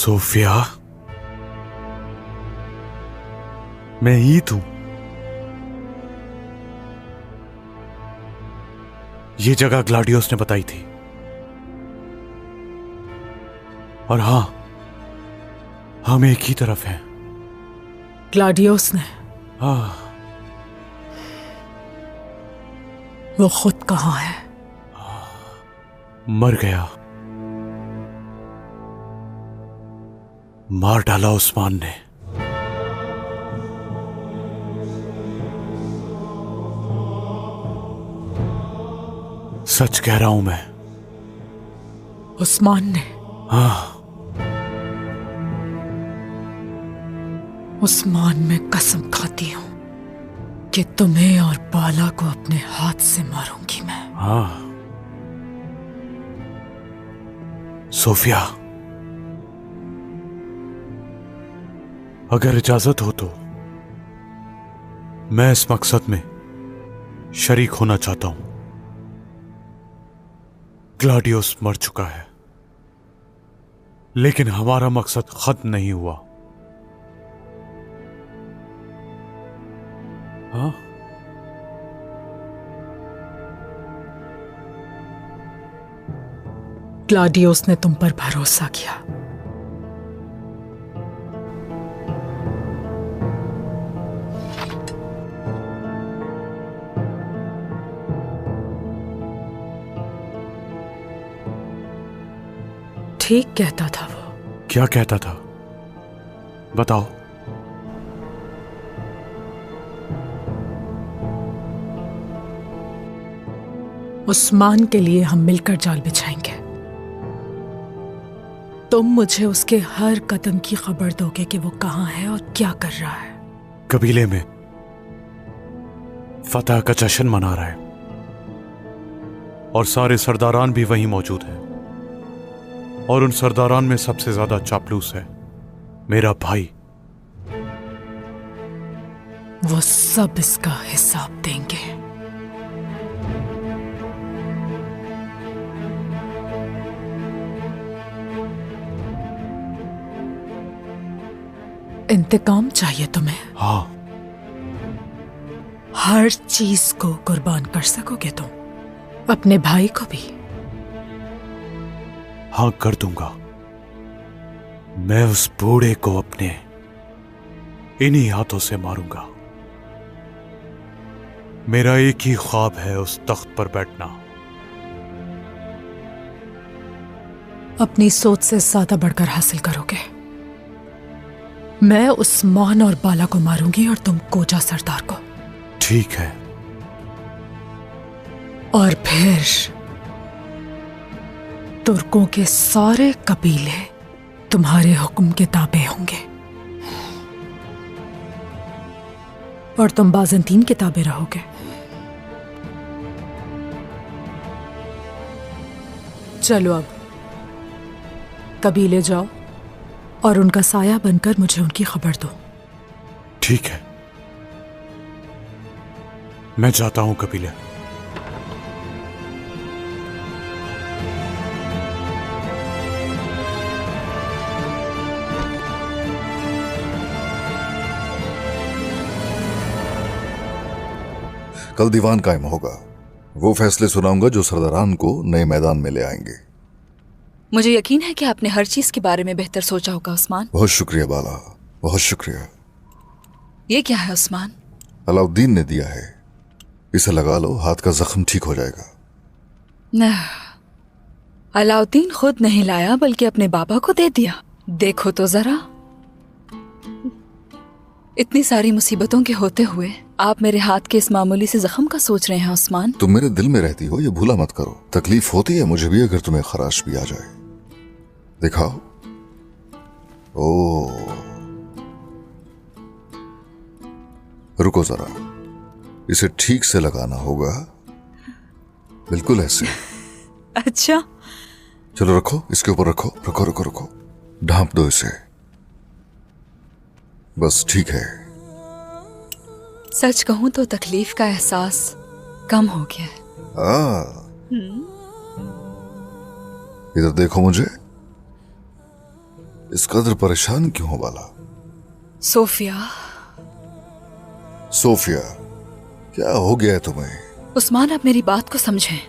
Sophia, मैं ईद हूं। ये जगह ग्लाडियोस ने बताई थी। और हां, हम एक ही तरफ हैं। ग्लाडियोस ने? वो खुद कहां है? मर गया। मार डाला उस्मान ने। सच कह रहा हूं मैं। उस्मान ने? हाँ। उस्मान, मैं कसम खाती हूं कि तुम्हें और बाला को अपने हाथ से मारूंगी मैं। हाँ सोफिया, अगर इजाजत हो तो मैं इस मकसद में शरीक होना चाहता हूं। ग्लाडियोस मर चुका है, लेकिन हमारा मकसद खत्म नहीं हुआ। हाँ? ग्लाडियोस ने तुम पर भरोसा किया। ठीक कहता था वो। क्या कहता था? बताओ। उस्मान के लिए हम मिलकर जाल बिछाएंगे। तुम मुझे उसके हर कदम की खबर दोगे कि वो कहां है और क्या कर रहा है। कबीले में फतह का जश्न मना रहा है और सारे सरदारान भी वहीं मौजूद हैं। और उन सरदारान में सबसे ज्यादा चापलूस है मेरा भाई। वो सब इसका हिसाब देंगे। इंतकाम चाहिए तुम्हें? हाँ। हर चीज को कुर्बान कर सकोगे तुम? अपने भाई को भी? हाँ, कर दूंगा। मैं उस बूढ़े को अपने इन्हीं हाथों से मारूंगा। मेरा एक ही ख्वाब है, उस तख्त पर बैठना। अपनी सोच से ज्यादा बढ़कर हासिल करोगे। मैं उस्मान और बाला को मारूंगी और तुम कोजा सरदार को। ठीक है। और फिर तुर्कों के सारे कबीले तुम्हारे हुक्म के ताबे होंगे और तुम बाज़ंतीन के ताबे रहोगे। चलो अब कबीले जाओ और उनका साया बनकर मुझे उनकी खबर दो। ठीक है, मैं जाता हूं कबीले। कल दीवान कायम होगा। वो फैसले सुनाऊंगा जो सरदारान को नए मैदान में ले आएंगे। मुझे यकीन है कि आपने हर चीज के बारे में बेहतर सोचा होगा उस्मान। बहुत शुक्रिया बाला, बहुत शुक्रिया। ये क्या है उस्मान? अलाउद्दीन ने दिया है, इसे लगा लो, हाथ का जख्म ठीक हो जाएगा। अलाउद्दीन खुद नहीं लाया बल्कि अपने बाबा को दे दिया। देखो तो जरा, इतनी सारी मुसीबतों के होते हुए आप मेरे हाथ के इस मामूली से जख्म का सोच रहे हैं उस्मान। तुम मेरे दिल में रहती हो, ये भूला मत करो। तकलीफ होती है मुझे भी अगर तुम्हें खराश भी आ जाए। दिखाओ। ओ, रुको जरा, इसे ठीक से लगाना होगा, बिल्कुल ऐसे। अच्छा, चलो रखो, इसके ऊपर रखो, रखो रखो रखो, ढांप दो इसे, बस ठीक है। सच कहूं तो तकलीफ का एहसास कम हो गया है। इधर देखो मुझे। इस कदर परेशान क्यों हो बाला? सोफिया, सोफिया, क्या हो गया है तुम्हें? उस्मान, आप मेरी बात को समझें।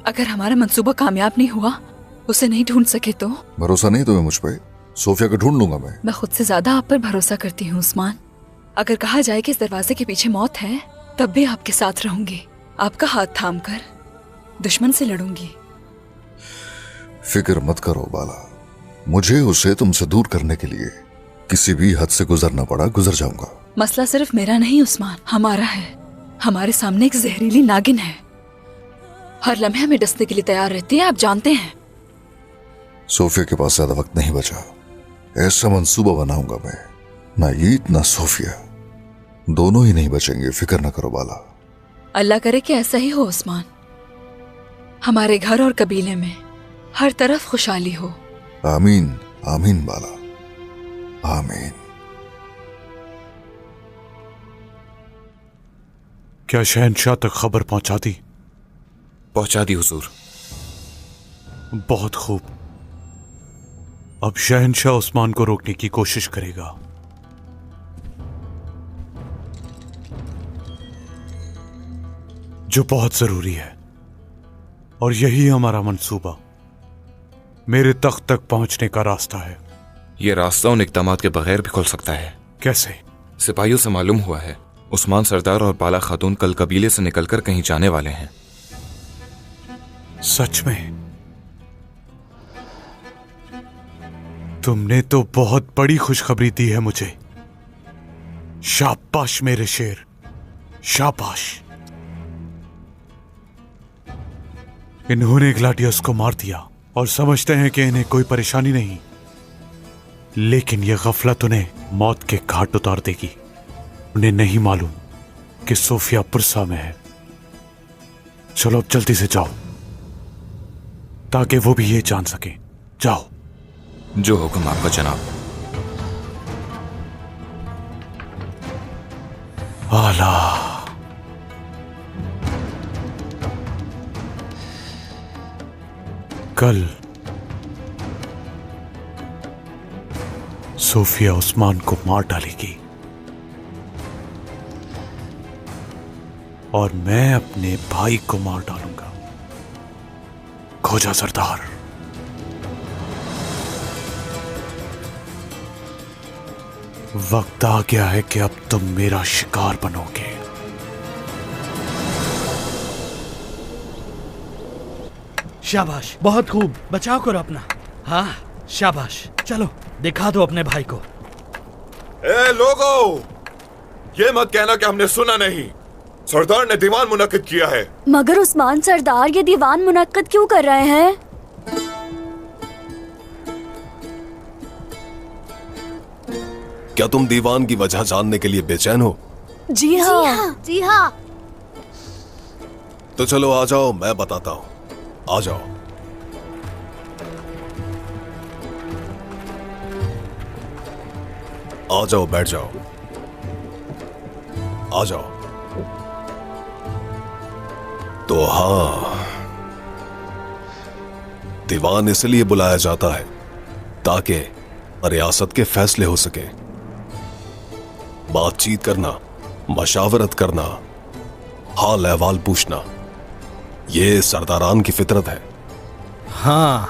अगर हमारा मंसूबा कामयाब नहीं हुआ, उसे नहीं ढूंढ सके तो? भरोसा नहीं तुम्हें मुझ पे? सोफिया को ढूंढ लूंगा मैं खुद से ज्यादा आप पर भरोसा करती हूँ उस्मान। अगर कहा जाए कि इस दरवाजे के पीछे मौत है, तब भी आपके साथ रहूंगी, आपका हाथ थाम कर दुश्मन से लड़ूंगी। फिक्र मत करो बाला, मुझे उसे तुमसे दूर करने के लिए किसी भी हद से गुजरना पड़ा, गुजर जाऊंगा। मसला सिर्फ मेरा नहीं उस्मान, हमारा है। हमारे सामने एक जहरीली नागिन है, हर लम्हे हमें डसने के लिए तैयार रहती है, आप जानते हैं। सोफिया के पास ज्यादा वक्त नहीं बचा। ऐसा मंसूबा बनाऊंगा मैं, ना ईद ना सोफिया, दोनों ही नहीं बचेंगे। फिक्र न करो बाला। अल्लाह करे कि ऐसा ही हो उस्मान। हमारे घर और कबीले में हर तरफ खुशहाली हो। आमीन, आमीन बाला, आमीन। क्या शहनशाह तक खबर पहुंचा दी? पहुंचा दी हुजूर। बहुत खूब। अब शहनशाह उस्मान को रोकने की कोशिश करेगा। जो बहुत जरूरी है, और यही हमारा मंसूबा मेरे तख्त तक पहुंचने का रास्ता है। यह रास्ता उन इक़दामात के बगैर भी खुल सकता है। कैसे? सिपाहियों से मालूम हुआ है उस्मान सरदार और बाला खातून कल कबीले से निकलकर कहीं जाने वाले हैं। सच में? तुमने तो बहुत बड़ी खुशखबरी दी है मुझे। शाबाश मेरे शेर, शाबाश। इन्होंने ग्लाडियस को मार दिया और समझते हैं कि इन्हें कोई परेशानी नहीं, लेकिन यह गफलत उन्हें मौत के घाट उतार देगी। उन्हें नहीं मालूम कि सोफिया पुरसा में है। चलो अब जल्दी से जाओ, ताकि वो भी ये जान सके। जाओ। जो हुक्म आपका जनाब। आला। कल सोफिया उस्मान को मार डालेगी और मैं अपने भाई को मार डालूंगा। खोजा सरदार। वक्त आ गया है कि अब तुम मेरा शिकार बनोगे। शाबाश, बहुत खूब, बचाव करो अपना। हाँ शाबाश, चलो दिखा दो अपने भाई को। ए लोगो, ये मत कहना कि हमने सुना नहीं। सरदार ने दीवान मुनक्किद किया है। मगर उस्मान सरदार, ये दीवान मुनक्किद क्यों कर रहे हैं? क्या तुम दीवान की वजह जानने के लिए बेचैन हो? जी हाँ, जी हाँ। तो चलो आ जाओ, मैं बताता हूँ। आ जाओ। आ जाओ, बैठ जाओ। आ जाओ। तो हाँ, दीवान इसलिए बुलाया जाता है ताकि रियासत के फैसले हो सके। बातचीत करना, मशावरत करना, हाल अहवाल पूछना, ये सरदारान की फितरत है। हाँ,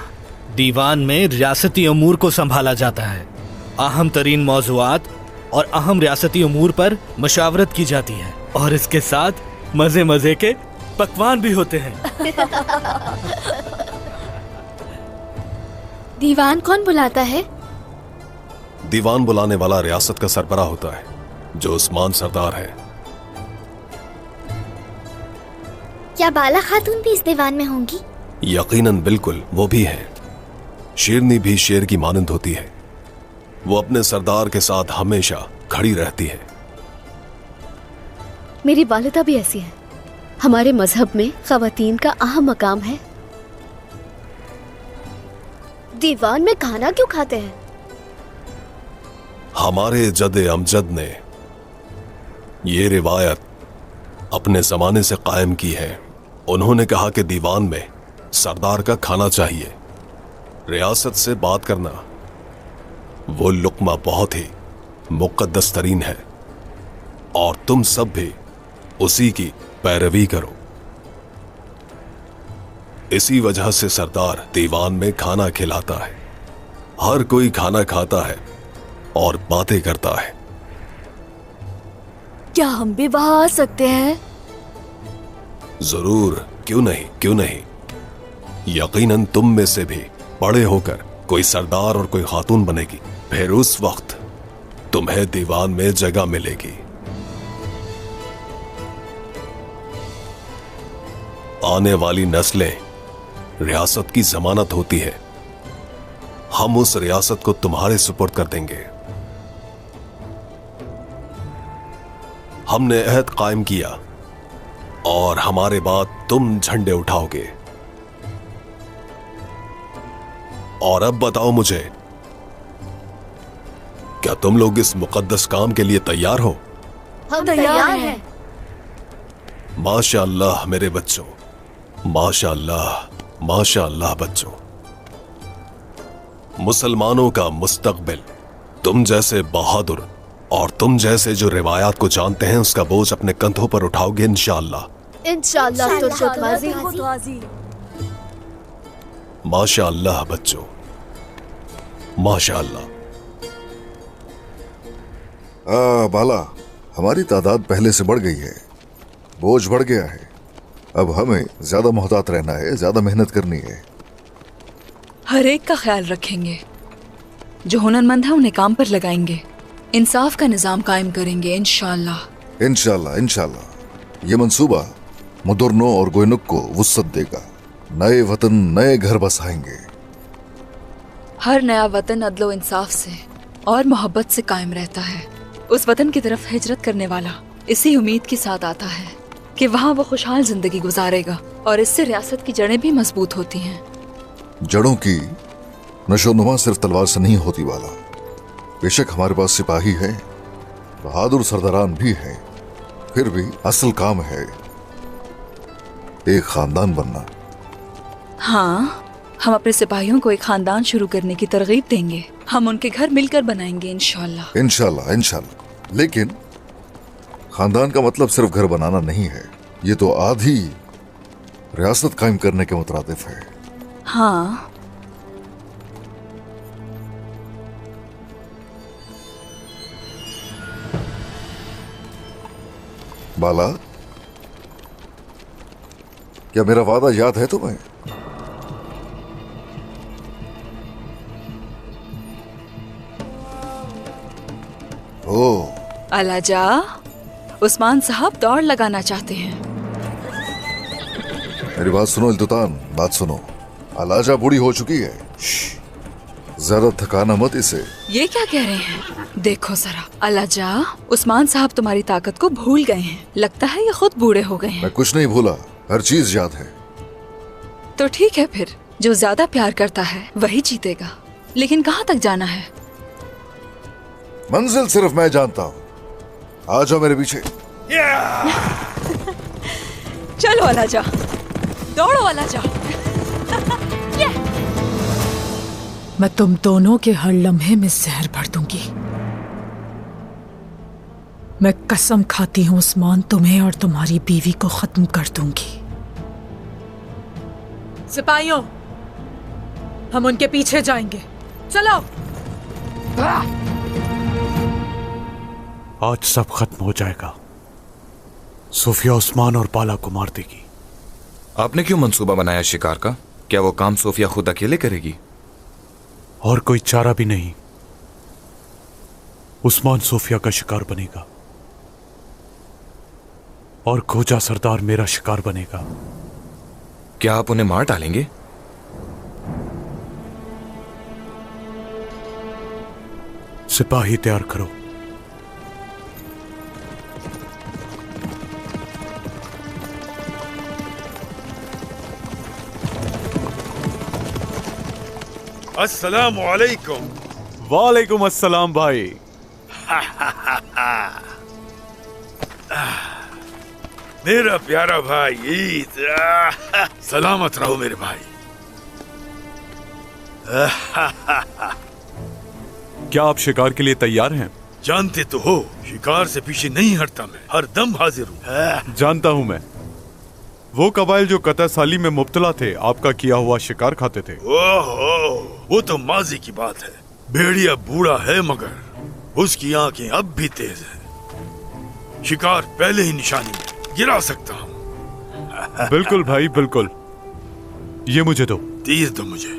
दीवान में रियासती अमूर को संभाला जाता है। अहम तरीन मौज़ूआत और अहम रियासती अमूर पर मशावरत की जाती है, और इसके साथ मजे मजे के पकवान भी होते हैं। दीवान कौन बुलाता है? दीवान बुलाने वाला रियासत का सरबराह होता है, जो उस्मान सरदार है। क्या बाला खातून भी इस दीवान में होंगी? यकीनन, बिल्कुल, वो भी है। शेरनी भी शेर की मानंद होती है। वो अपने सरदार के साथ हमेशा खड़ी रहती है। मेरी वालिदा भी ऐसी है। हमारे मजहब में खवातीन का अहम मकाम है। दीवान में खाना क्यों खाते हैं? हमारे जदे अमजद ने ये रिवायत अपने जमाने से कायम की है। उन्होंने कहा कि दीवान में सरदार का खाना चाहिए। रियासत से बात करना वो लुक्मा बहुत ही मुकद्दस तरीन है और तुम सब भी उसी की पैरवी करो। इसी वजह से सरदार दीवान में खाना खिलाता है। हर कोई खाना खाता है और बातें करता है। क्या हम भी वहां आ सकते हैं? जरूर, क्यों नहीं, क्यों नहीं। यकीनन तुम में से भी बड़े होकर कोई सरदार और कोई खातून बनेगी। फिर उस वक्त तुम्हें दीवान में जगह मिलेगी। आने वाली नस्लें रियासत की जमानत होती है। हम उस रियासत को तुम्हारे सुपुर्द कर देंगे। हमने अहद कायम किया और हमारे बाद तुम झंडे उठाओगे। और अब बताओ मुझे, क्या तुम लोग इस मुकद्दस काम के लिए तैयार हो? हम तैयार हैं। माशाअल्लाह मेरे बच्चों, माशाअल्लाह, माशाअल्लाह बच्चों। मुसलमानों का मुस्तकबिल तुम जैसे बहादुर और तुम जैसे जो रिवायात को जानते हैं उसका बोझ अपने कंधों पर उठाओगे इंशाअल्लाह। इंशाअल्लाह तो माशाअल्लाह बच्चों, माशाअल्लाह। बाला, हमारी तादाद पहले से बढ़ गई है, बोझ बढ़ गया है। अब हमें ज्यादा मोहतात रहना है, ज्यादा मेहनत करनी है। हर एक का ख्याल रखेंगे। जो हुनरमंद है उन्हें काम पर लगाएंगे। इंसाफ का निजाम कायम करेंगे इंशाअल्लाह। इंशाअल्लाह, इंशाअल्लाह। ये मंसूबा मुदुरनो और गोयनुक को वुस्सत देगा। नए वतन, नए घर बसाएंगे। हर नया वतन अदलो इंसाफ से और मोहब्बत से कायम रहता है। उस वतन की तरफ हिजरत करने वाला इसी उम्मीद के साथ आता है कि वहाँ वो खुशहाल जिंदगी गुजारेगा और इससे रियासत की जड़ें भी मजबूत होती हैं। जड़ों की नशोनुमा सिर्फ तलवार से नहीं होती वाला। बेशक हमारे पास सिपाही है, बहादुर सरदारान भी है, फिर भी असल काम है एक खानदान बनना। हाँ, हम अपने सिपाहियों को एक खानदान शुरू करने की तरगीब देंगे। हम उनके घर मिलकर बनाएंगे इंशाअल्लाह। इंशाअल्लाह, इंशाअल्लाह। लेकिन खानदान का मतलब सिर्फ घर बनाना नहीं है, ये तो आधी रियासत कायम करने के मुतरादिफ है। हाँ, बाला, क्या मेरा वादा याद है तुम्हें? ओ, अलाजा, उस्मान साहब दौड़ लगाना चाहते हैं। मेरी बात सुनो इल्तुतान, बात सुनो। अलाजा बूढ़ी हो चुकी है, ज्यादा थकाना मत इसे। ये क्या कह रहे हैं? देखो जरा अलाजा, उस्मान साहब तुम्हारी ताकत को भूल गए हैं। लगता है ये खुद बूढ़े हो गए हैं। मैं कुछ नहीं भूला, हर चीज याद है। तो ठीक है, फिर जो ज्यादा प्यार करता है वही जीतेगा। लेकिन कहाँ तक जाना है? मंजिल सिर्फ मैं जानता हूँ। आ जाओ मेरे पीछे। चलो अलाजा, दौड़ो अलाजा। मैं तुम दोनों के हर लम्हे में जहर भर दूंगी। मैं कसम खाती हूं उस्मान, तुम्हें और तुम्हारी बीवी को खत्म कर दूंगी। सिपाहियों, हम उनके पीछे जाएंगे। चलो। आज सब खत्म हो जाएगा। सोफिया उस्मान और बाला को मार देगी। आपने क्यों मंसूबा बनाया शिकार का? क्या वो काम सोफिया खुद अकेले करेगी? और कोई चारा भी नहीं। उस्मान सोफिया का शिकार बनेगा और खोजा सरदार मेरा शिकार बनेगा। क्या आप उन्हें मार डालेंगे? सिपाही तैयार करो। अस्सलामु अलैकुम। वालेकुम अस्सलाम भाई। मेरा प्यारा भाई ईद, सलामत रहो मेरे भाई। क्या आप शिकार के लिए तैयार हैं? जानते तो हो, शिकार से पीछे नहीं हटता मैं, हर दम हाजिर हूँ। जानता हूं मैं। वो कबाइल जो कतः साली में मुब्तला थे, आपका किया हुआ शिकार खाते थे। ओहो, वो तो माजी की बात है। भेड़िया बूढ़ा है मगर उसकी आंखें अब भी तेज हैं। शिकार पहले ही निशानी में गिरा सकता हूँ। बिल्कुल भाई, बिल्कुल। ये मुझे दो। तीर दो मुझे।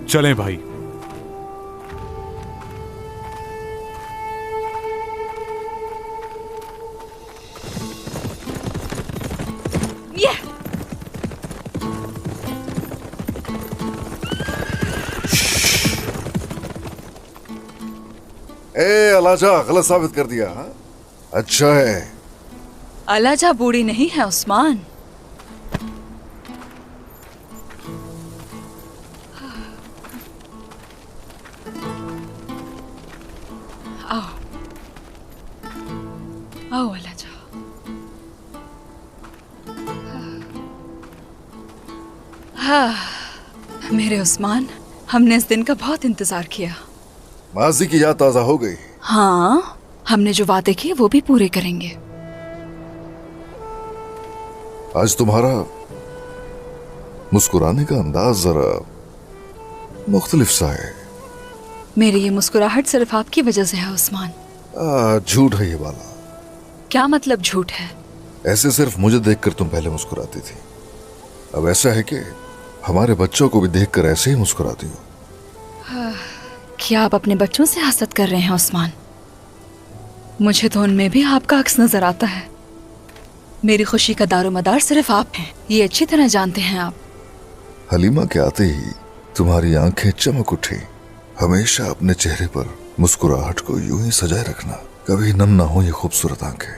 चलें भाई। ये अलाजा गलत साबित कर दिया। हाँ? अच्छा है। अलाजा बूढ़ी नहीं है उस्मान। आओ आओ अलाजा। हाँ, मेरे उस्मान, हमने इस दिन का बहुत इंतजार किया। माजी की याद ताजा हो गई। हाँ, हमने जो वादे किए वो भी पूरे करेंगे। आज तुम्हारा मुस्कुराने का अंदाज जरा मुख्तलिफ सा है। मेरी ये मुस्कुराहट सिर्फ आपकी वजह से है उस्मान। झूठ है ये वाला। क्या मतलब झूठ है? ऐसे सिर्फ मुझे देखकर तुम पहले मुस्कुराती थी, अब ऐसा है कि हमारे बच्चों को भी देखकर ऐसे ही मुस्कुराती हो। क्या आप अपने बच्चों से हसद कर रहे हैं उस्मान? मुझे तो उनमें भी आपका अक्स नजर आता है। मेरी खुशी का दारोमदार सिर्फ आप हैं, ये अच्छी तरह जानते हैं आप। हलीमा के आते ही तुम्हारी आंखें चमक उठी। हमेशा अपने चेहरे पर मुस्कुराहट को यूं ही सजाए रखना, कभी नम ना हो ये खूबसूरत आंखें।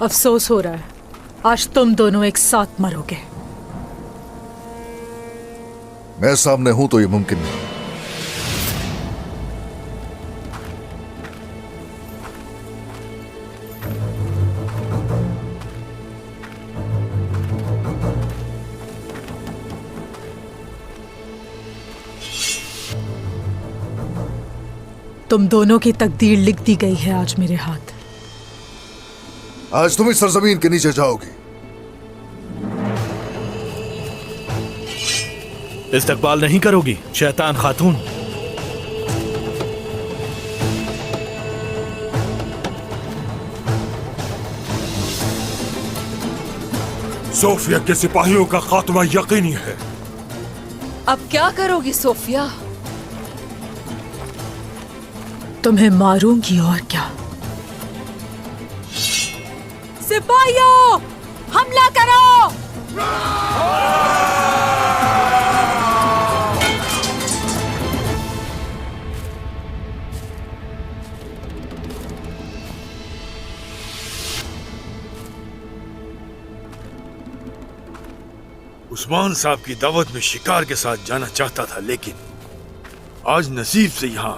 अफसोस हो रहा है, आज तुम दोनों एक साथ मरोगे। मैं सामने हूं तो ये मुमकिन नहीं। तुम दोनों की तकदीर लिख दी गई है आज मेरे हाथ। आज तुम इस सरजमीन के नीचे जाओगी। इस्तकबाल नहीं करोगी शैतान खातून? सोफिया के सिपाहियों का खात्मा यकीनी है। अब क्या करोगी सोफिया? तुम्हें मारूंगी और क्या। सिपाहियों, हमला करो! उस्मान साहब की दावत में शिकार के साथ जाना चाहता था, लेकिन आज नसीब से यहां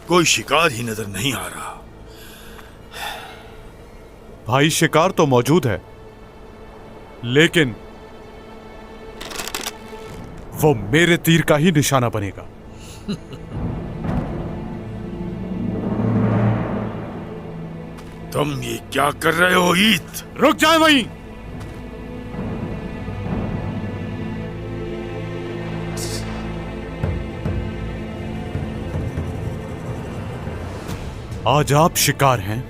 कोई शिकार ही नजर नहीं आ रहा। भाई शिकार तो मौजूद है, लेकिन वो मेरे तीर का ही निशाना बनेगा। तुम ये क्या कर रहे हो ईद? रुक जाए वहीं। आज आप शिकार हैं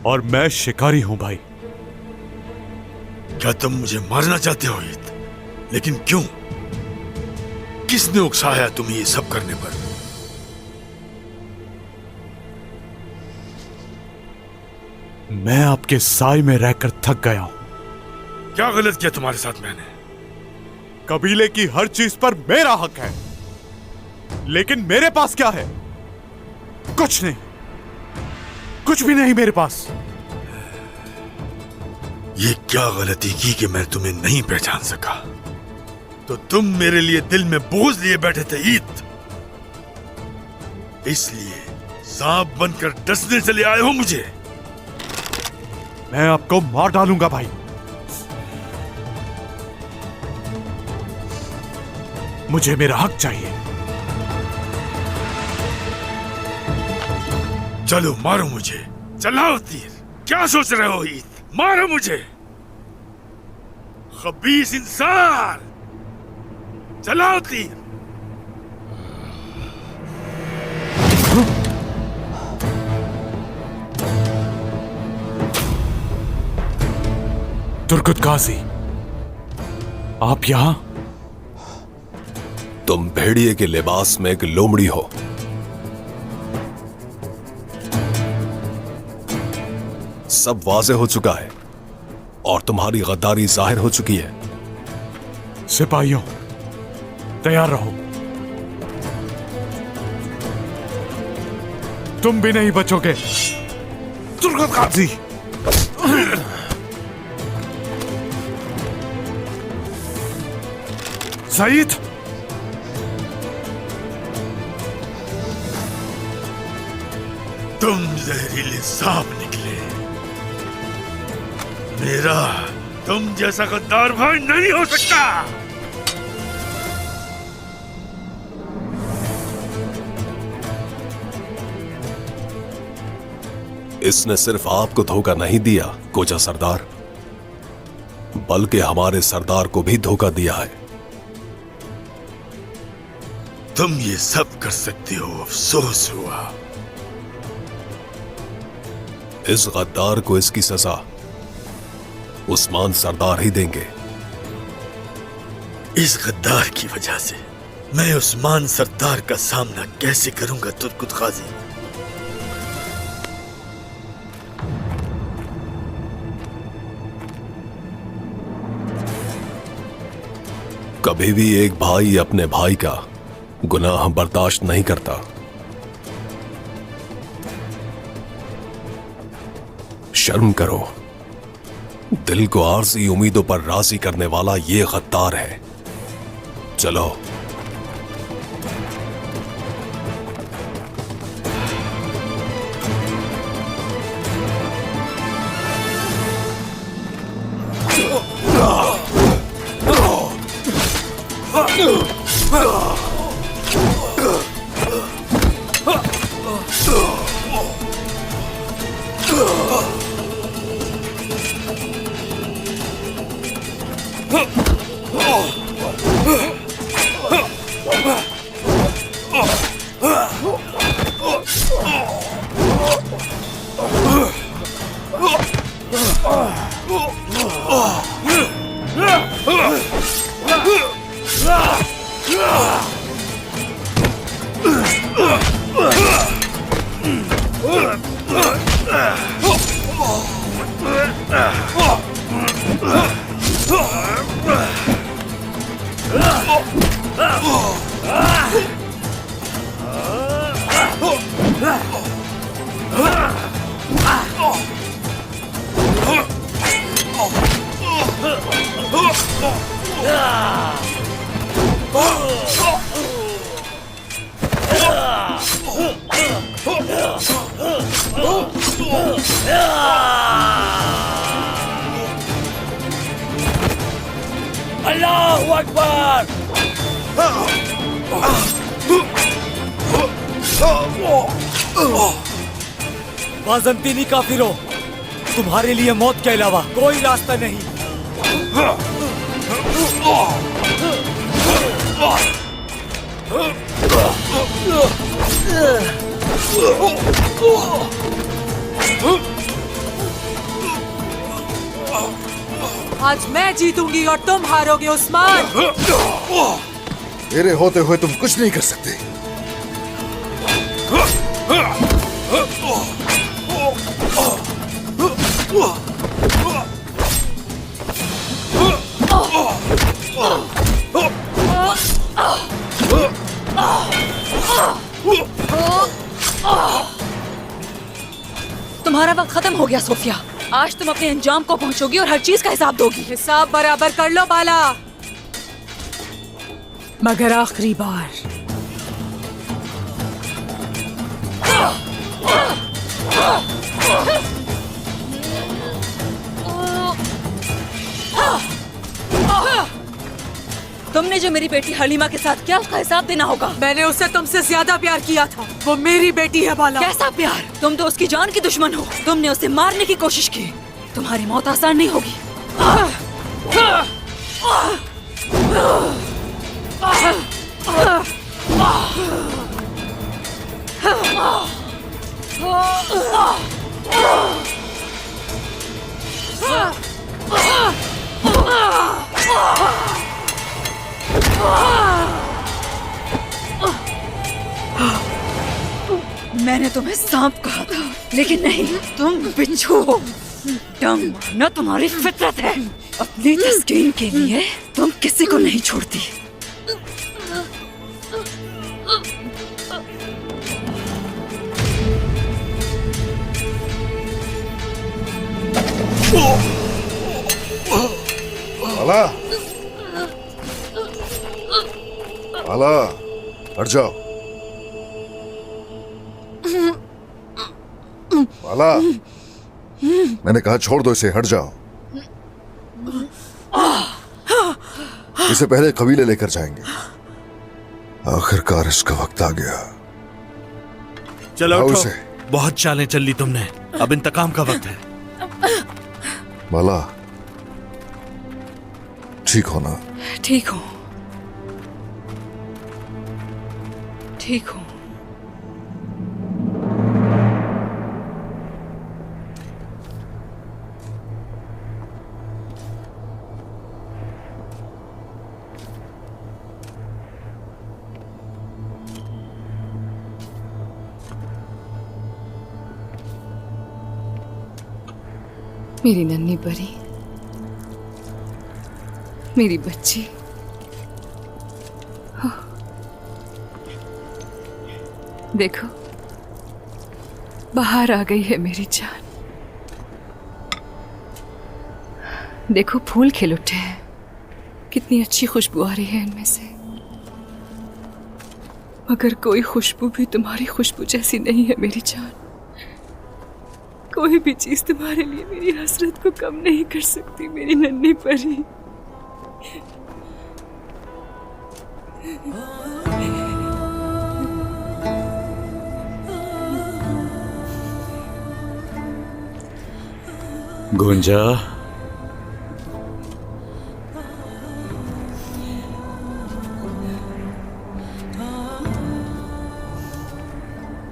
और मैं शिकारी हूं भाई। क्या तुम मुझे मारना चाहते हो ईद? लेकिन क्यों? किसने उकसाया तुम्हें ये सब करने पर? मैं आपके साए में रहकर थक गया हूं। क्या गलत किया तुम्हारे साथ मैंने? कबीले की हर चीज पर मेरा हक है, लेकिन मेरे पास क्या है? कुछ नहीं, कुछ भी नहीं मेरे पास। ये क्या गलती की कि मैं तुम्हें नहीं पहचान सका? तो तुम मेरे लिए दिल में बोझ लिए बैठे थे ईद, इसलिए सांप बनकर डसने चले आए हो मुझे? मैं आपको मार डालूंगा भाई। मुझे मेरा हक चाहिए। चलो मारो मुझे, चलाओ तीर। क्या सोच रहे हो ईद? मारो मुझे, खबीस इंसान, चलाओ तीर। तुर्कुत काजी, आप यहां? तुम भेड़िए के लिबास में एक लोमड़ी हो। सब वाज़ेह हो चुका है और तुम्हारी गद्दारी जाहिर हो चुकी है। सिपाहियों, तैयार रहो। तुम भी नहीं बचोगे। तुर्कुत काजी, सईद, तुम जहरीले सांप निकले। मेरा तुम जैसा गद्दार भाई नहीं हो सकता। इसने सिर्फ आपको धोखा नहीं दिया कोचा सरदार, बल्कि हमारे सरदार को भी धोखा दिया है। तुम ये सब कर सकते हो, अफसोस हुआ। इस गद्दार को इसकी सजा उस्मान सरदार ही देंगे। इस गद्दार की वजह से मैं उस्मान सरदार का सामना कैसे करूंगा तुर्कुत काजी? कभी भी एक भाई अपने भाई का गुनाह बर्दाश्त नहीं करता। शर्म करो, दिल को आरज़ी उम्मीदों पर राजी करने वाला ये गद्दार है। चलो। अल्लाहु अकबर! बाज़ंतीनी काफिरों, तुम्हारे लिए मौत के अलावा कोई रास्ता नहीं। आज मैं जीतूंगी और तुम हारोगे उस्मान। मेरे होते हुए तुम कुछ नहीं कर सकते। तुम्हारा वक्त खत्म हो गया सोफिया। आज तुम अपने अंजाम को पहुंचोगी और हर चीज का हिसाब दोगी। हिसाब बराबर कर लो बाला, मगर आखिरी बार। तुमने जो मेरी बेटी हलीमा के साथ किया उसका हिसाब देना होगा। मैंने उसे तुमसे ज्यादा प्यार किया था। वो मेरी बेटी है बाला। कैसा प्यार? तुम तो उसकी जान की दुश्मन हो। तुमने उसे मारने की कोशिश की। तुम्हारी मौत आसान नहीं होगी। मैंने तुम्हें सांप कहा था, लेकिन नहीं, तुम बिच्छू हो। डंग मारना तुम्हारी फितरत है। अपनी तस्कीन के लिए तुम किसी को नहीं छोड़ती। बाला, बाला, हट जाओ। बाला, मैंने कहा छोड़ दो इसे, हट जाओ। इसे पहले कबीले लेकर जाएंगे। आखिरकार इसका वक्त आ गया। चलो उठो। उसे। बहुत चालें चल ली तुमने, अब इंतकाम का वक्त है। बाला, ठीक हो ना? ठीक हूँ, ठीक हूँ। मेरी नन्ही परी, मेरी बच्ची, देखो बाहर आ गई है मेरी जान। देखो फूल खिल उठे हैं, कितनी अच्छी खुशबू आ रही है इनमें से। मगर कोई खुशबू भी तुम्हारी खुशबू जैसी नहीं है मेरी जान। कोई भी चीज तुम्हारे लिए मेरी हसरत को कम नहीं कर सकती मेरी नन्ही परी। गुंजा,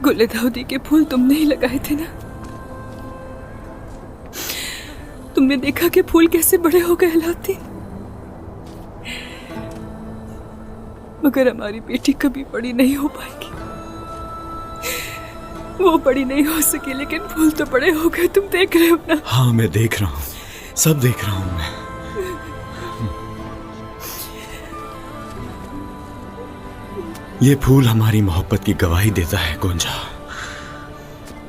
गुले दाऊदी के फूल तुमने ही लगाए थे ना? तुमने देखा कि फूल कैसे बड़े हो गए अलाउद्दीन। मगर हमारी बेटी कभी बड़ी नहीं हो पाएगी। वो बड़ी नहीं हो सकी, लेकिन फूल तो बड़े हो गए। तुम देख रहे हो ना? हाँ, मैं देख रहा हूँ, सब देख रहा हूँ मैं। ये फूल हमारी मोहब्बत की गवाही देता है गुंजा।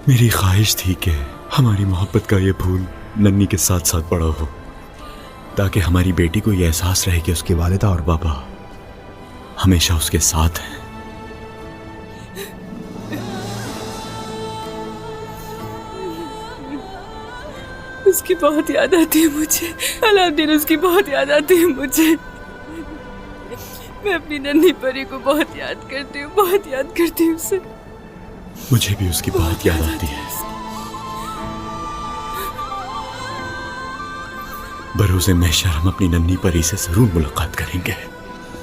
मेरी ख्वाहिश थी कि हमारी मोहब्बत का ये फूल नन्नी के साथ साथ बड़ा हो, ताकि हमारी बेटी को ये एहसास रहे कि उसकी वालिदा और बाबा हमेशा उसके साथ हैं। उसकी बहुत याद आती है मुझे अलाउद्दीन, उसकी बहुत याद आती है मुझे। मैं अपनी नन्ही परी को बहुत याद करती हूँ, बहुत याद करती हूँ उसे। मुझे भी उसकी बहुत याद आती है। बरोज़े महशर हम अपनी नन्ही परी से जरूर मुलाकात करेंगे।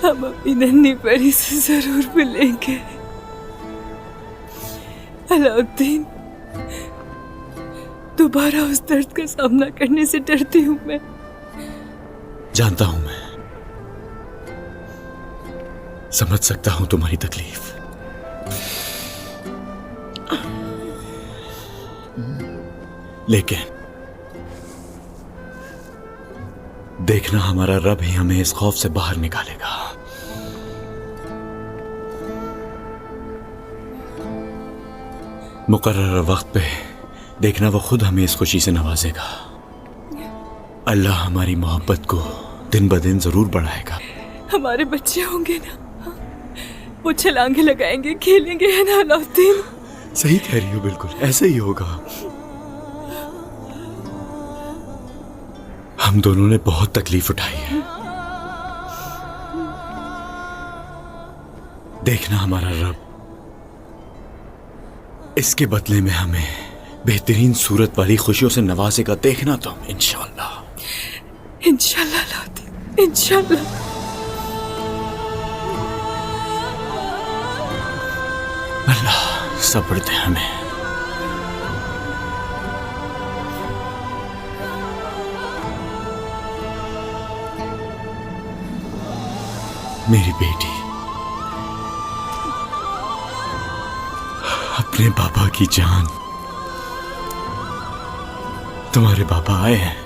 हम अपनी नन्ही परी से जरूर मिलेंगे अलाउद्दीन। दोबारा उस दर्द का सामना करने से डरती हूँ मैं। जानता हूं, मैं समझ सकता हूं तुम्हारी तकलीफ। लेकिन देखना, हमारा रब ही हमें इस खौफ से बाहर निकालेगा। मुकर्रर वक्त पे देखना, वो खुद हमें इस खुशी से नवाजेगा। अल्लाह हमारी मोहब्बत को दिन ब दिन जरूर बढ़ाएगा। हमारे बच्चे होंगे ना, वो छलांगे लगाएंगे, खेलेंगे, है ना अलाउद्दीन? सही कह रही हो, बिल्कुल ऐसे ही होगा। हम दोनों ने बहुत तकलीफ उठाई है। देखना हमारा रब इसके बदले में हमें बेहतरीन सूरत वाली खुशियों से नवाजेगा। देखना तुम, इंशाल्लाह। इंशाल्लाह लाती, इंशाल्लाह। अल्लाह सब्र दे हमें। मेरी बेटी अपने पापा की जान, तुम्हारे पापा आए हैं।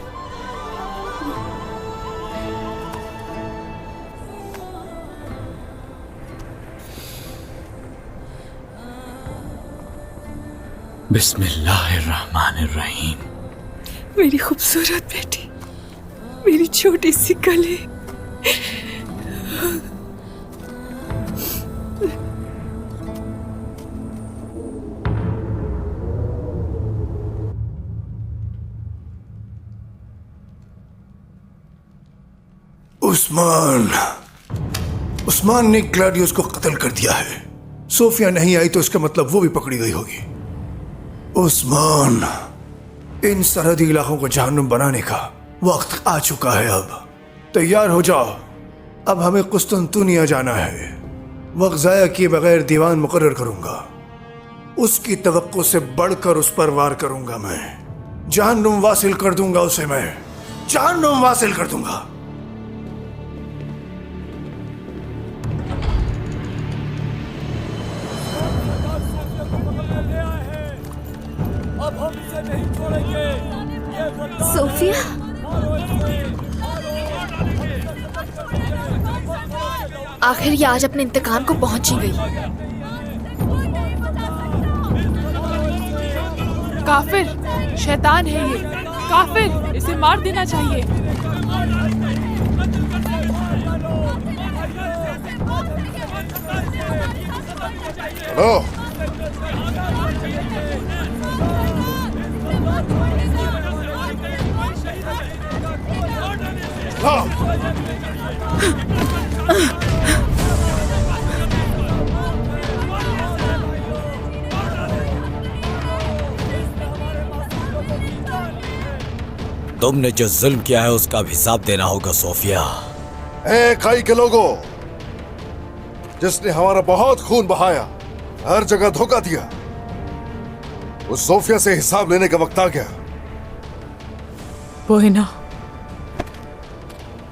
बिस्मिल्लाहिर्रहमानिर्रहीम। मेरी खूबसूरत बेटी, मेरी छोटी सी कली। उस्मान ने ग्लैडियोस को कत्ल कर दिया है। सोफिया नहीं आई तो इसका मतलब वो भी पकड़ी गई होगी। उस्मान, इन सरहदी इलाकों को जहन्नुम बनाने का वक्त आ चुका है। अब तैयार हो जाओ, अब हमें कुस्तुनतुनिया जाना है। वक्त जाया किए बगैर दीवान मुकर्रर करूंगा। उसकी तवक्को से बढ़कर उस पर वार करूंगा। मैं जहन्नुम वासिल कर दूंगा उसे, मैं जहन्नुम वासिल कर दूंगा। सोफिया, आखिर ये आज अपने इंतकाम को पहुंची गई। काफिर, शैतान है ये। काफिर, इसे मार देना चाहिए। हेलो, तुमने जो जुल्म किया है उसका भी हिसाब देना होगा सोफिया। ए काई के लोगों, जिसने हमारा बहुत खून बहाया, हर जगह धोखा दिया, उस सोफिया से हिसाब लेने का वक्त आ गया। वो है ना,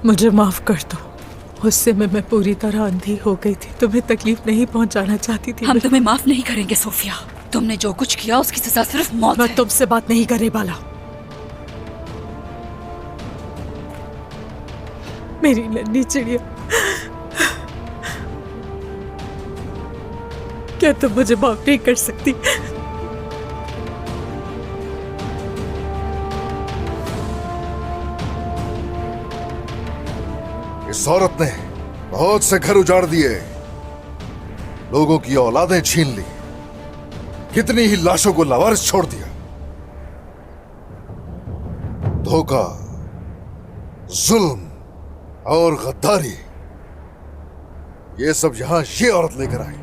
मुझे माफ कर दो। गुस्से में मैं पूरी तरह अंधी हो गई थी। तुम्हें तकलीफ नहीं पहुंचाना चाहती थी। हम तुम्हें माफ नहीं करेंगे सोफिया। तुमने जो कुछ किया उसकी सजा सिर्फ मौत है। मैं तुमसे बात नहीं करे बाला। मेरी नन्ही चिड़िया, क्या तुम मुझे माफ नहीं कर सकती? इस औरत ने बहुत से घर उजाड़ दिए, लोगों की औलादें छीन ली, कितनी ही लाशों को लावारिस छोड़ दिया। धोखा, जुल्म और गद्दारी, ये सब यहां ये औरत लेकर आई।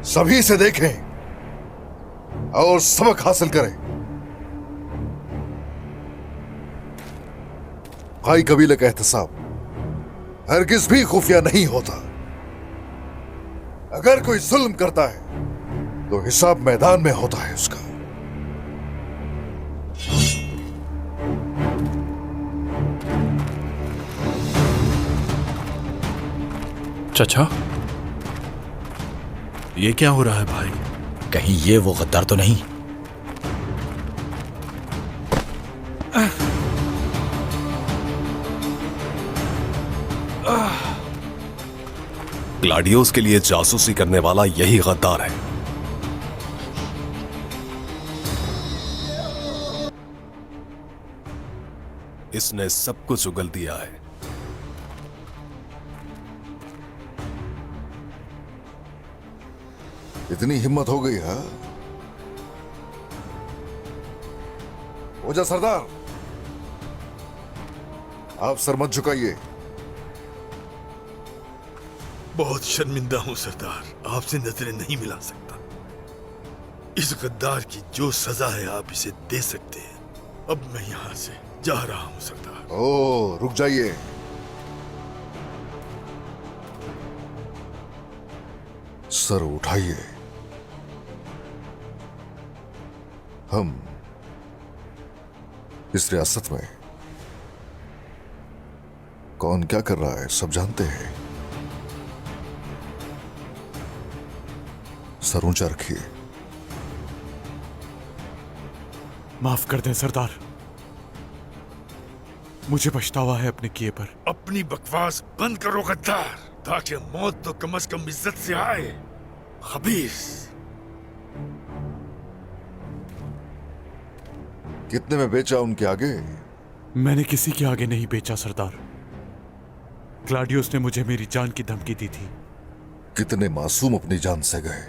सभी से देखें और सबक हासिल करें। भाई कबीले का एहतसाब हरगिज भी खुफिया नहीं होता। अगर कोई जुल्म करता है तो हिसाब मैदान में होता है उसका। चाचा, ये क्या हो रहा है भाई? कहीं ये वो गद्दार तो नहीं? ग्लाडियोस के लिए जासूसी करने वाला यही गद्दार है। इसने सब कुछ उगल दिया है। इतनी हिम्मत हो गई है? हो जा सरदार, आप सर मत झुकाइए। बहुत शर्मिंदा हूं सरदार, आपसे नजरें नहीं मिला सकता। इस गद्दार की जो सजा है आप इसे दे सकते हैं। अब मैं यहां से जा रहा हूं सरदार। ओ, रुक जाइए। सर उठाइए। हम इस रियासत में कौन क्या कर रहा है सब जानते हैं। सर ऊंचा रखिए। माफ कर दें सरदार, मुझे पछतावा है अपने किए पर। अपनी बकवास बंद करो गद्दार, ताकि मौत तो कम से कम इज्जत से आए। खबीस। कितने में बेचा उनके आगे? मैंने किसी के आगे नहीं बेचा सरदार। क्लाडियोस ने मुझे मेरी जान की धमकी दी थी। कितने मासूम अपनी जान से गए,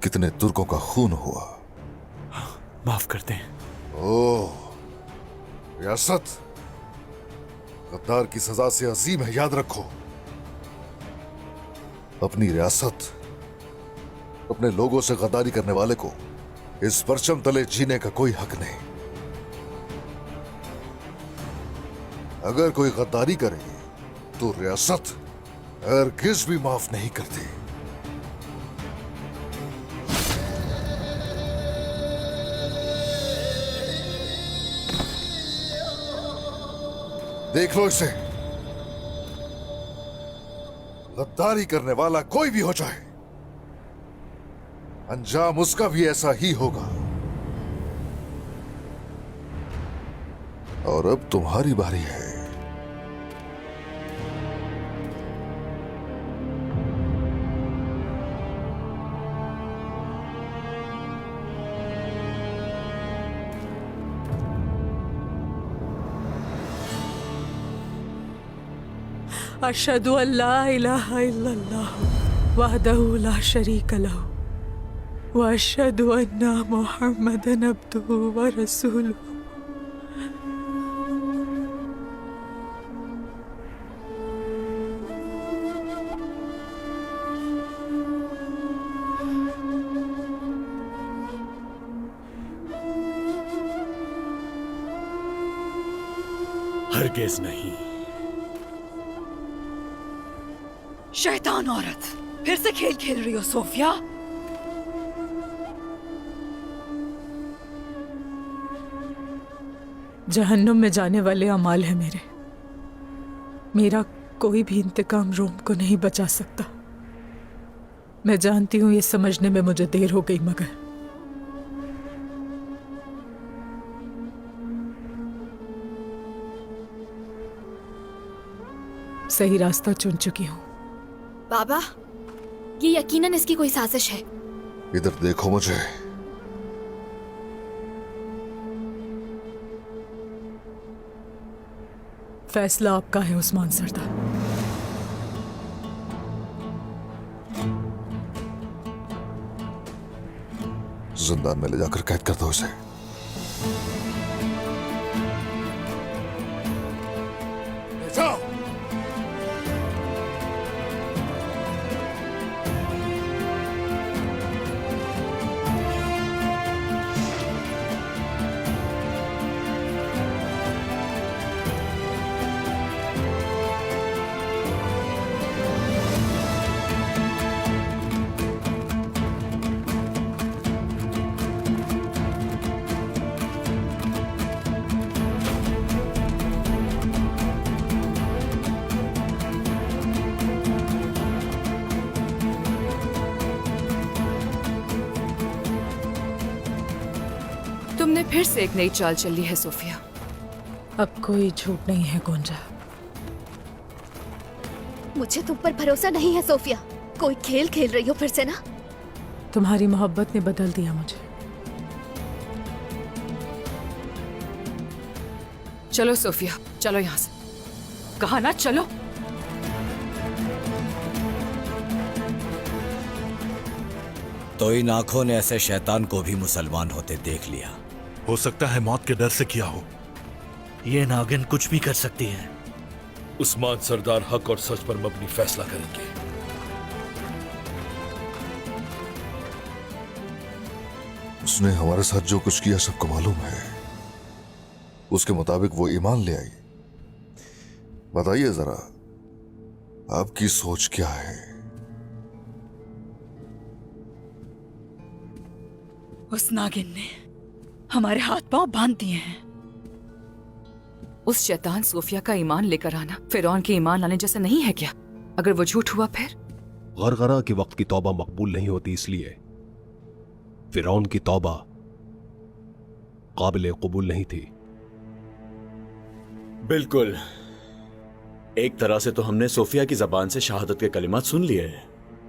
कितने तुर्कों का खून हुआ। माफ कर दें। ओह, रियासत गद्दार की सजा से अजीम है, याद रखो। अपनी रियासत, अपने लोगों से गद्दारी करने वाले को इस परचम तले जीने का कोई हक नहीं। अगर कोई गद्दारी करे तो रियासत हरगिज़ भी माफ नहीं करती। देख लो इसे, गद्दारी करने वाला कोई भी हो जाए, अंजाम उसका भी ऐसा ही होगा। और अब तुम्हारी बारी है। अशहदु अल्ला इलाहा इल्लल्लाह वहदहु ला शरीका लहु व अशहदु अन्ना मुहम्मदन अब्दुहु व रसूलुहु। हरगिज़ नहीं। शैतान औरत, फिर से खेल खेल रही हो सोफिया? जहन्नुम में जाने वाले अमाल है मेरे। मेरा कोई भी इंतकाम रोम को नहीं बचा सकता। मैं जानती हूं ये समझने में मुझे देर हो गई, मगर सही रास्ता चुन चुकी हूं। बाबा, ये यकीनन इसकी कोई साजिश है। इधर देखो मुझे। फैसला आपका है उस्मान सरदार। जिंदान में ले जाकर कैद कर दो उसे। ले जाओ। तुमने फिर से एक नई चाल चली है सोफिया। अब कोई झूठ नहीं है गोंजा। मुझे तुम पर भरोसा नहीं है सोफिया। कोई खेल खेल रही हो फिर से ना? तुम्हारी मोहब्बत ने बदल दिया मुझे। चलो सोफिया, चलो यहां से। कहा ना चलो। तो इन आंखों ने ऐसे शैतान को भी मुसलमान होते देख लिया। हो सकता है मौत के डर से किया हो। ये नागिन कुछ भी कर सकती है। उस्मान सरदार हक और सच पर मबनी फैसला करेंगे। उसने हमारे साथ जो कुछ किया सबको मालूम है। उसके मुताबिक वो ईमान ले आई। बताइए जरा, आपकी सोच क्या है? उस नागिन ने हमारे हाथ पांव बांध दिए हैं। उस शैतान सोफिया का ईमान लेकर आना फिरौन के ईमान लाने जैसा नहीं है क्या? अगर वो झूठ हुआ फिर? गरगरा के वक्त की तौबा मकबूल नहीं होती, इसलिए फिरौन की तौबा काबिल कबूल नहीं थी। बिल्कुल। एक तरह से तो हमने सोफिया की जबान से शहादत के कलिमात सुन लिए हैं।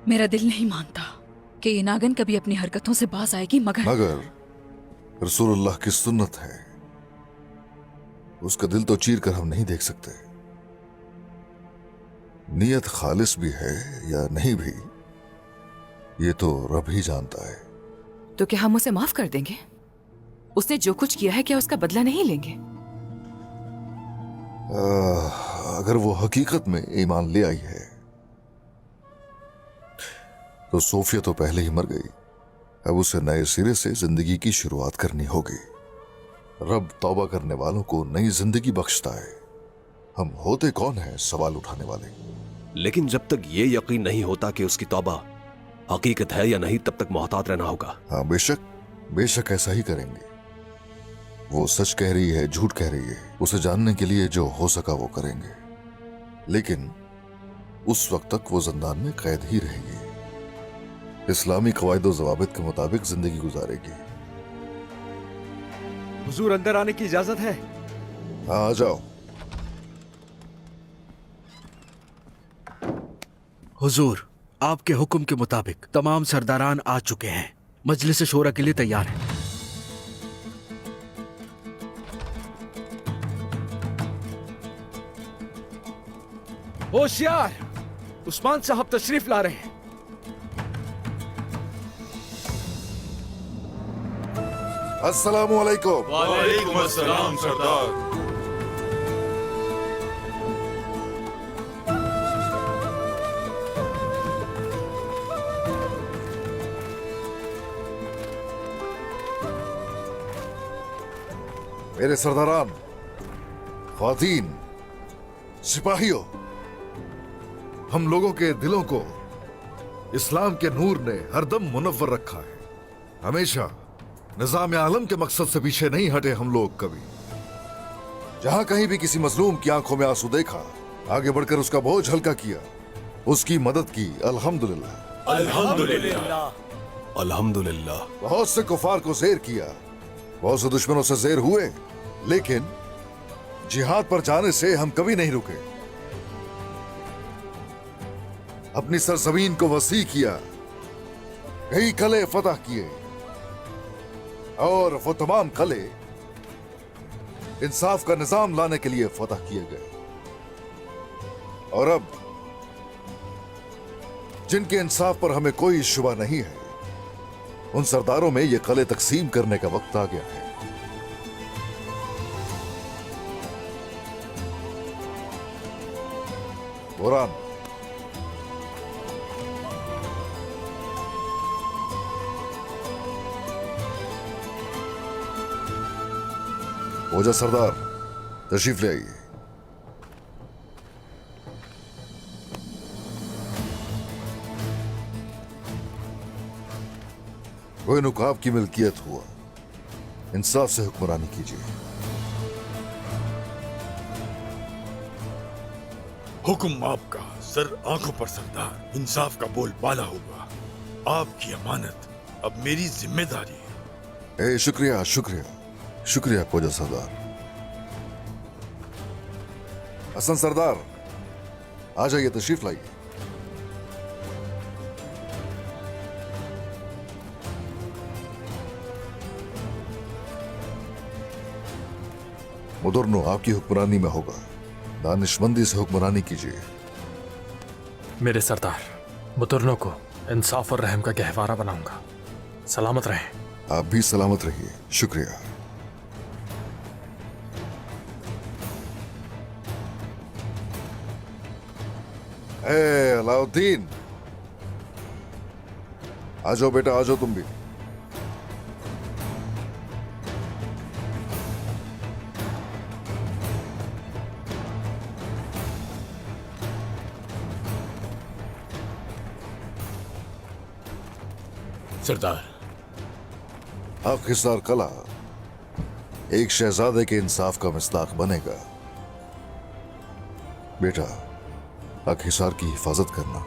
मेरा दिल नहीं मानता कि ये नागिन कभी अपनी हरकतों से बाज आएगी, मगर रसूलुल्लाह की सुन्नत है, उसका दिल तो चीर कर हम नहीं देख सकते। नीयत खालिस भी है या नहीं भी, ये तो रब ही जानता है। तो क्या हम उसे माफ कर देंगे? उसने जो कुछ किया है क्या उसका बदला नहीं लेंगे? अगर वो हकीकत में ईमान ले आई है तो सोफिया तो पहले ही मर गई। अब उसे नए सिरे से जिंदगी की शुरुआत करनी होगी। रब तौबा करने वालों को नई जिंदगी बख्शता है। हम होते कौन है सवाल उठाने वाले? लेकिन जब तक ये यकीन नहीं होता कि उसकी तौबा हकीकत है या नहीं, तब तक मोहतात रहना होगा। हाँ, बेशक ऐसा ही करेंगे। वो सच कह रही है, झूठ कह रही है, उसे जानने के लिए जो हो सका वो करेंगे। लेकिन उस वक्त तक वो जिंदान में कैद ही रहेगी। इस्लामी कवायद ज़वाबित के मुताबिक जिंदगी गुजारेगी। हुजूर, अंदर आने की इजाजत है? हाँ, आ जाओ। हुजूर, आपके हुक्म के मुताबिक तमाम सरदारान आ चुके हैं। मजलिस शोरा के लिए तैयार है। होशियार, उस्मान साहब तशरीफ ला रहे हैं। अस्सलामु अलैकुम। वालेकुम अस्सलाम सरदार। मेरे सरदारान, ख्वातीन, सिपाहियों, हम लोगों के दिलों को इस्लाम के नूर ने हरदम मुनव्वर रखा है। हमेशा निजाम आलम के मकसद से पीछे नहीं हटे हम लोग कभी। जहां कहीं भी किसी मजलूम की आंखों में आंसू देखा, आगे बढ़कर उसका बोझ हल्का किया, उसकी मदद की। अल्हम्दुलिल्लाह, अल्हम्दुलिल्लाह, अल्हम्दुलिल्लाह। बहुत से कुफार को ज़ेर किया, बहुत से दुश्मनों से ज़ेर हुए, लेकिन जिहाद पर जाने से हम कभी नहीं रुके। अपनी सरजमीन को वसी किया, कई कले फतह किए, और वो तमाम कले इंसाफ का निजाम लाने के लिए फतह किए गए। और अब जिनके इंसाफ पर हमें कोई शुबा नहीं है, उन सरदारों में ये कले तकसीम करने का वक्त आ गया है। बुरान, ओजा सरदार, तशरीफ ले आइए। कोई नुकाब की मिल्कियत हुआ, इंसाफ से हुक्मरानी कीजिए। हुक्म आपका, सर आंखों पर सरदार। इंसाफ का बोल बाला होगा। आपकी अमानत अब मेरी जिम्मेदारी है। शुक्रिया शुक्रिया शुक्रिया कोजा सरदार। हसन सरदार, आ जाइए, तशरीफ लाइए। मुदर्नो आपकी हुक्मरानी में होगा, दानिशमंदी से हुक्मरानी कीजिए। मेरे सरदार, मुदर्नो को इंसाफ और रहम का गहवारा बनाऊंगा। सलामत रहें। आप भी सलामत रहिए। शुक्रिया। अलाउद्दीन, आ जाओ बेटा, आ जाओ तुम भी। सरदार, आखिरकार कला एक शहजादे के इंसाफ का मिस्ताक बनेगा। बेटा, आखिरकार की हिफाजत करना।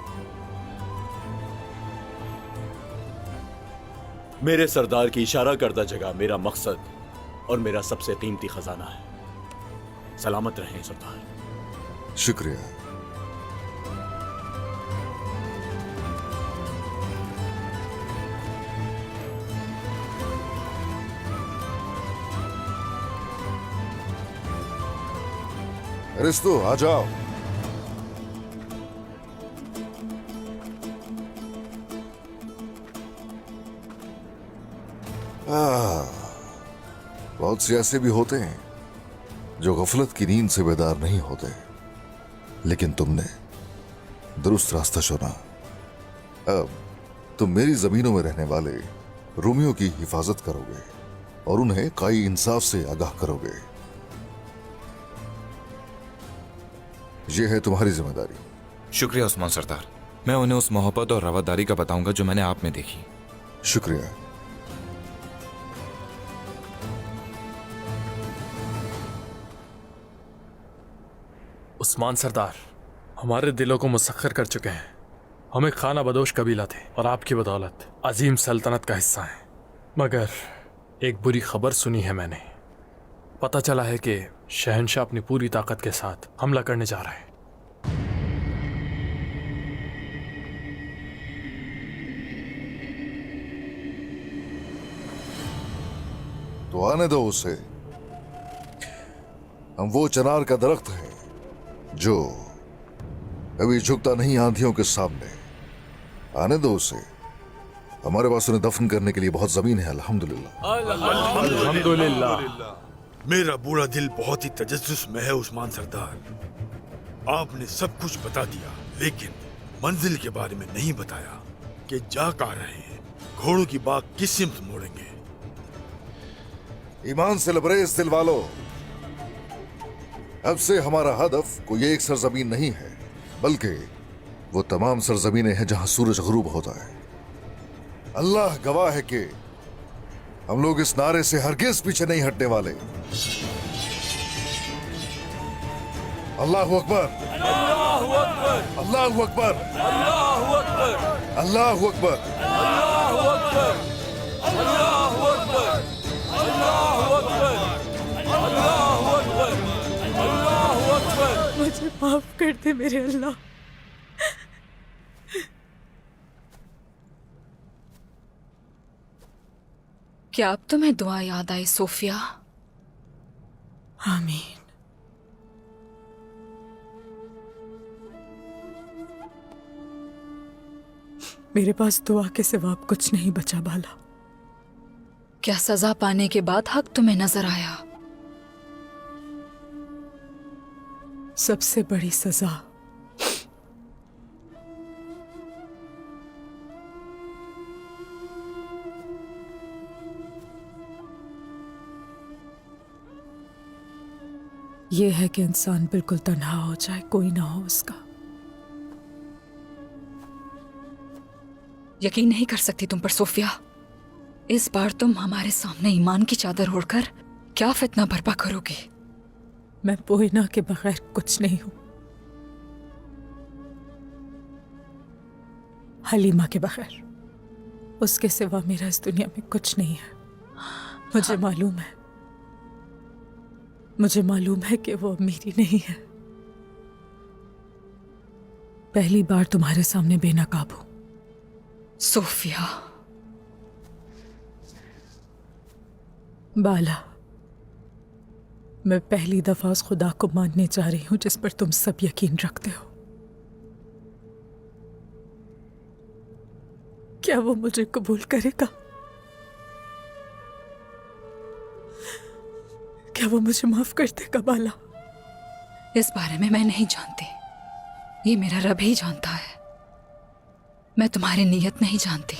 मेरे सरदार की इशारा करदा जगह मेरा मकसद और मेरा सबसे कीमती खजाना है। सलामत रहें सरदार। शुक्रिया। रिस्तु, आ जाओ। बहुत से ऐसे भी होते हैं जो गफलत की नींद से बेदार नहीं होते, लेकिन तुमने दुरुस्त रास्ता चुना। अब तुम मेरी जमीनों में रहने वाले रूमियों की हिफाजत करोगे और उन्हें काई इंसाफ से आगाह करोगे। यह है तुम्हारी जिम्मेदारी। शुक्रिया उस्मान सरदार। मैं उन्हें उस मोहब्बत और रवादारी का बताऊंगा जो मैंने आप में देखी। शुक्रिया। उस्मान सरदार हमारे दिलों को मुसख्खर कर चुके हैं। हम एक खाना बदोश कबीला थे और आपकी बदौलत अजीम सल्तनत का हिस्सा हैं। मगर एक बुरी खबर सुनी है मैंने। पता चला है कि शहंशाह अपनी पूरी ताकत के साथ हमला करने जा रहे हैं। तो आने दो उसे। हम वो चनार का दरख्त है जो कभी झुकता नहीं आंधियों के सामने। आने दो उसे। हमारे पास उन्हें दफन करने के लिए बहुत जमीन है। अल्हम्दुलिल्लाह। अल्हम्दुलिल्लाह। मेरा बुरा दिल बहुत ही तजस्सुस में है उस्मान सरदार। आपने सब कुछ बता दिया, लेकिन मंजिल के बारे में नहीं बताया कि जा कहाँ रहे हैं, घोड़ों की बाग किस सिमत मोड़ेंगे। ईमान से लबरेज दिल वालों, अब से हमारा हदफ कोई एक सरजमीन नहीं है, बल्कि वो तमाम सरजमीनें हैं जहां सूरज गरूब होता है। अल्लाह गवाह है कि हम लोग इस नारे से हरगिज पीछे नहीं हटने वाले। अल्लाहु अकबर, अल्लाहु अकबर, अल्लाहु अकबर, अल्लाहु अकबर, अल्लाहु अकबर, अल्लाहु अकबर, अल्लाहु अकबर, अल्लाहु अकबर, अल्लाहु अकबर, अल्लाहु अकबर। मुझे माफ कर दे मेरे अल्लाह। क्या अब तुम्हें दुआ याद आई सोफिया? आमीन। मेरे पास दुआ के सिवा अब कुछ नहीं बचा बाला। क्या सजा पाने के बाद हक तुम्हें नजर आया? सबसे बड़ी सजा यह है कि इंसान बिल्कुल तन्हा हो जाए, कोई ना हो उसका। यकीन नहीं कर सकती तुम पर सोफिया। इस बार तुम हमारे सामने ईमान की चादर ओढ़कर क्या फितना बर्पा करोगे? मैं पोइना के बगैर कुछ नहीं हूं, हलीमा के बगैर। उसके सिवा मेरा इस दुनिया में कुछ नहीं है। मुझे मालूम है, मुझे मालूम है कि वो अब मेरी नहीं है। पहली बार तुम्हारे सामने बेनकाब हूं सोफिया। बाला, मैं पहली दफा उस खुदा को मानने जा रही हूं जिस पर तुम सब यकीन रखते हो। क्या वो मुझे कबूल करेगा? क्या वो मुझे माफ कर देगा बाला? इस बारे में मैं नहीं जानती, ये मेरा रब ही जानता है। मैं तुम्हारी नीयत नहीं जानती,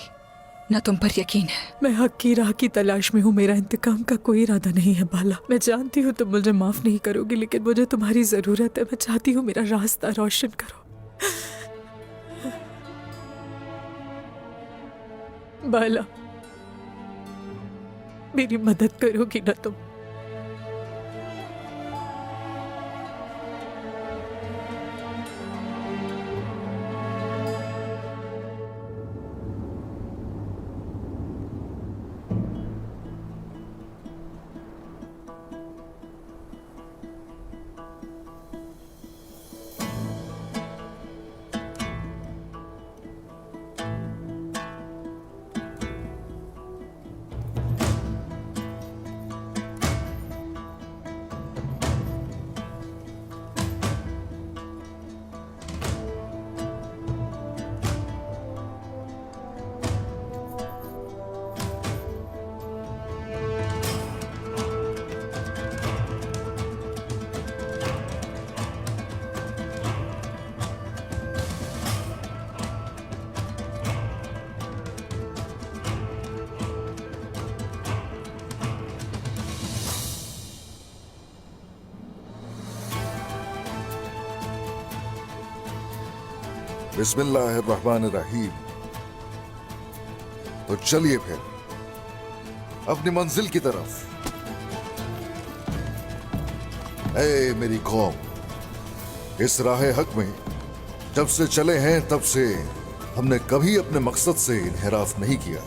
न तुम पर यकीन है। मैं हक की राह की तलाश में हूँ, मेरा इंतकाम का कोई इरादा नहीं है बाला। मैं जानती हूँ तुम मुझे माफ नहीं करोगी, लेकिन मुझे तुम्हारी जरूरत है। मैं चाहती हूँ मेरा रास्ता रोशन करो बाला। मेरी मदद करोगी ना तुम? बिस्मिल्लाहिर्रहमानिर्रहीम। तो चलिए फिर अपनी मंजिल की तरफ। ऐ मेरी कौम, इस राह हक में जब से चले हैं तब से हमने कभी अपने मकसद से इन्हिराफ नहीं किया।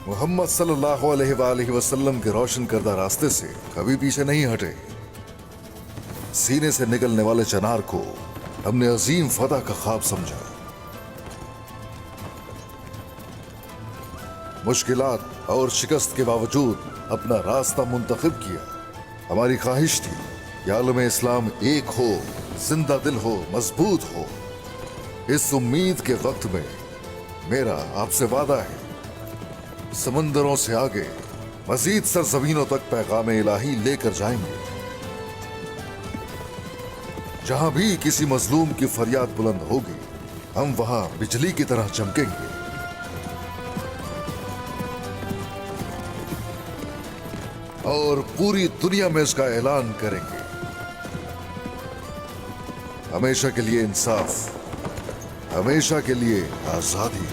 मोहम्मद सल्लल्लाहु अलैहि वसल्लम के रोशन करदा रास्ते से कभी पीछे नहीं हटे। सीने से निकलने वाले चनार को हमने अजीम फतह का ख्वाब समझा। मुश्किलात और शिकस्त के बावजूद अपना रास्ता मुंतखब किया। हमारी ख्वाहिश थी कि आलम इस्लाम एक हो, जिंदा दिल हो, मजबूत हो। इस उम्मीद के वक्त में मेरा आपसे वादा है, समंदरों से आगे मजीद सरजमीनों तक पैगाम इलाही लेकर जाएंगे। जहां भी किसी मजलूम की फरियाद बुलंद होगी, हम वहां बिजली की तरह चमकेंगे। और पूरी दुनिया में इसका ऐलान करेंगे। हमेशा के लिए इंसाफ, हमेशा के लिए आजादी।